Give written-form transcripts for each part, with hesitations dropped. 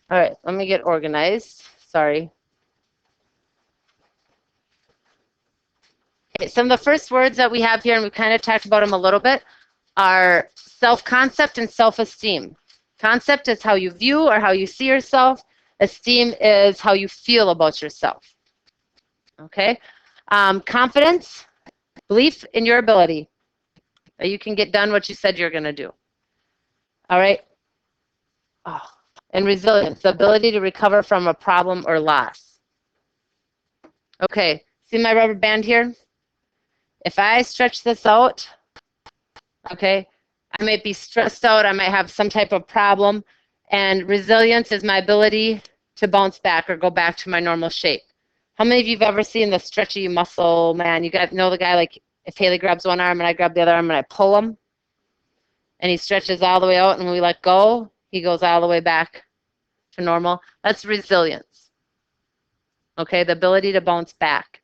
All right, let me get organized. Sorry. Okay, some of the first words that we have here, and we kind of talked about them a little bit, are self-concept and self-esteem. Concept is how you view or how you see yourself. Esteem is how you feel about yourself. Okay? Confidence, belief in your ability, that you can get done what you said you're going to do. All right? Oh. And resilience, the ability to recover from a problem or loss. Okay, see my rubber band here? If I stretch this out, okay, I might be stressed out, I might have some type of problem, and resilience is my ability to bounce back or go back to my normal shape. How many of you have ever seen the stretchy muscle man? You guys know the guy, like if Haley grabs one arm and I grab the other arm and I pull him, and he stretches all the way out, and when we let go, he goes all the way back to normal. That's resilience. Okay, the ability to bounce back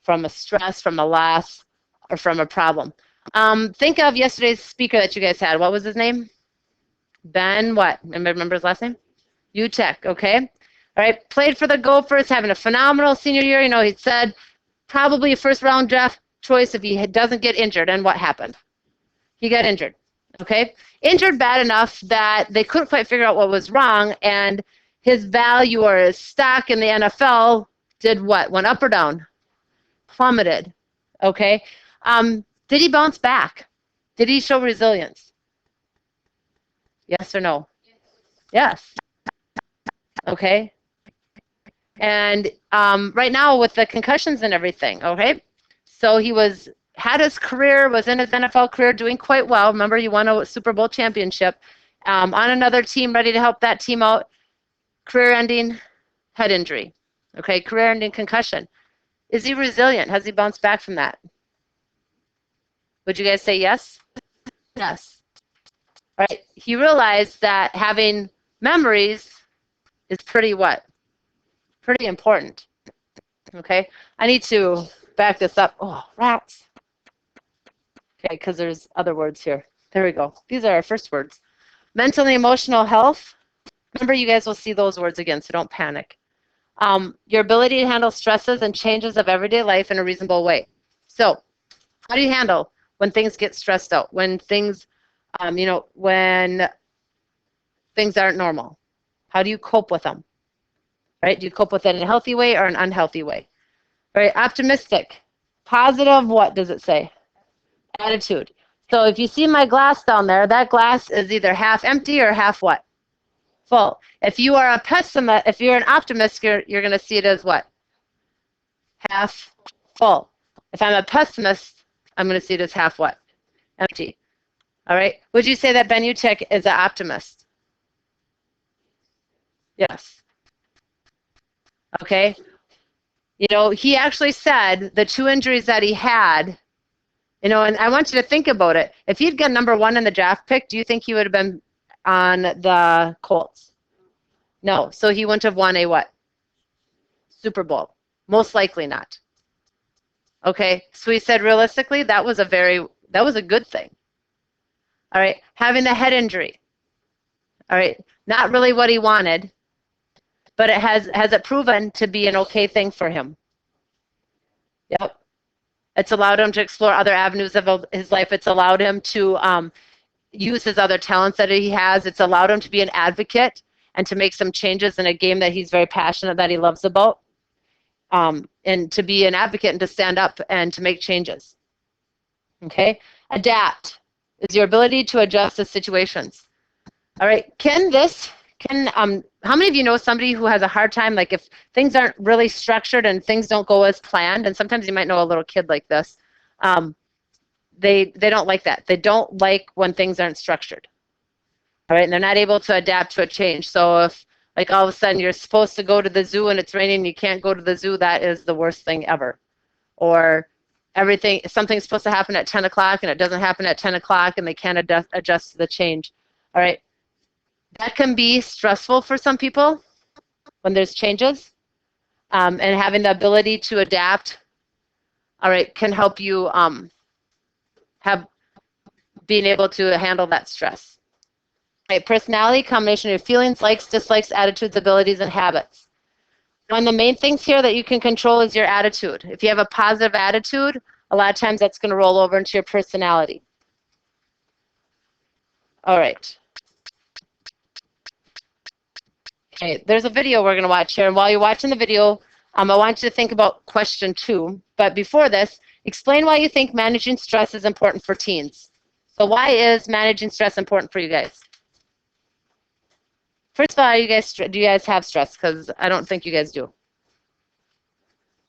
from a stress, from a loss, or from a problem. Think of yesterday's speaker that you guys had. What was his name? Ben what? Remember his last name? Utek, okay? All right, played for the Gophers, having a phenomenal senior year. You know, he said probably a first-round draft choice if he doesn't get injured. And what happened? He got injured, okay? Injured bad enough that they couldn't quite figure out what was wrong, and his value or his stock in the NFL did what? Went up or down? Plummeted, okay? Did he bounce back? Did he show resilience? Yes or no? Yes. Okay. And right now with the concussions and everything, okay? So he had his career, was in his NFL career doing quite well. Remember, he won a Super Bowl championship on another team, ready to help that team out. Career-ending head injury, okay? Career-ending concussion. Is he resilient? Has he bounced back from that? Would you guys say yes? Yes. Right. He realized that having memories is pretty what? Pretty important. Okay. I need to back this up. Oh, rats. Okay, because there's other words here. There we go. These are our first words. Mental and emotional health. Remember, you guys will see those words again, so don't panic. Your ability to handle stresses and changes of everyday life in a reasonable way. So, how do you handle when things get stressed out? When things, when things aren't normal? How do you cope with them? Right? Do you cope with it in a healthy way or an unhealthy way? Right? Optimistic. Positive, what does it say? Attitude. So if you see my glass down there, that glass is either half empty or half what? Full. If you are a pessimist, if you're an optimist, you're going to see it as what? Half full. If I'm a pessimist, I'm going to see it as half what? Empty. All right. Would you say that Ben Utek is an optimist? Yes. Okay. You know, he actually said the 2 injuries that he had, you know, and I want you to think about it. If he'd got #1 in the draft pick, do you think he would have been on the Colts? No. So he wouldn't have won a what? Super Bowl. Most likely not. Okay. So he said realistically, that was a good thing. All right. Having the head injury. All right. Not really what he wanted, but has it proven to be an okay thing for him? Yep. It's allowed him to explore other avenues of his life. It's allowed him to use his other talents that he has. It's allowed him to be an advocate and to make some changes in a game that he's very passionate, that he loves about, and to be an advocate and to stand up and to make changes. Okay? Adapt is your ability to adjust to situations. All right. How many of you know somebody who has a hard time, like if things aren't really structured and things don't go as planned, and sometimes you might know a little kid like this, they don't like that. They don't like when things aren't structured. All right, and they're not able to adapt to a change. So if like all of a sudden you're supposed to go to the zoo and it's raining and you can't go to the zoo, that is the worst thing ever. Or something's supposed to happen at 10 o'clock and it doesn't happen at 10 o'clock and they can't adjust to the change. All right. That can be stressful for some people when there's changes, and having the ability to adapt, all right, can help you being able to handle that stress. Right, personality, combination of feelings, likes, dislikes, attitudes, abilities, and habits. One of the main things here that you can control is your attitude. If you have a positive attitude, a lot of times that's going to roll over into your personality. All right. Okay, there's a video we're going to watch here. And while you're watching the video, I want you to think about question 2. But before this, explain why you think managing stress is important for teens. So why is managing stress important for you guys? First of all, do you guys have stress? Because I don't think you guys do.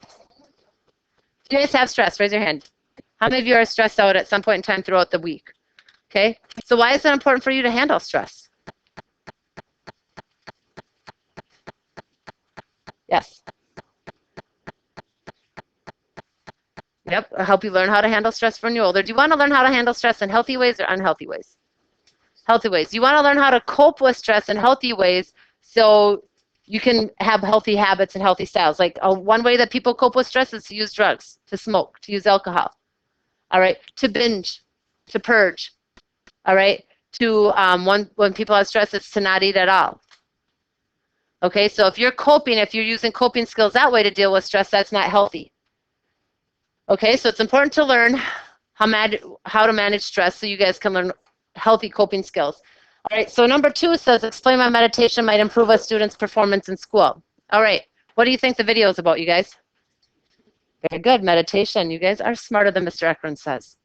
Do you guys have stress? Raise your hand. How many of you are stressed out at some point in time throughout the week? Okay, so why is it important for you to handle stress? Yes. Yep, I'll help you learn how to handle stress when you're older. Do you want to learn how to handle stress in healthy ways or unhealthy ways? Healthy ways. You want to learn how to cope with stress in healthy ways so you can have healthy habits and healthy styles. Like one way that people cope with stress is to use drugs, to smoke, to use alcohol. All right, to binge, to purge. All right, to when people have stress, it's to not eat at all. Okay, so if you're using coping skills that way to deal with stress, that's not healthy. Okay, so it's important to learn how to manage stress so you guys can learn healthy coping skills. All right, so number 2 says, explain why meditation might improve a student's performance in school. All right, what do you think the video is about, you guys? Very good, meditation. You guys are smarter than Mr. Ekron says.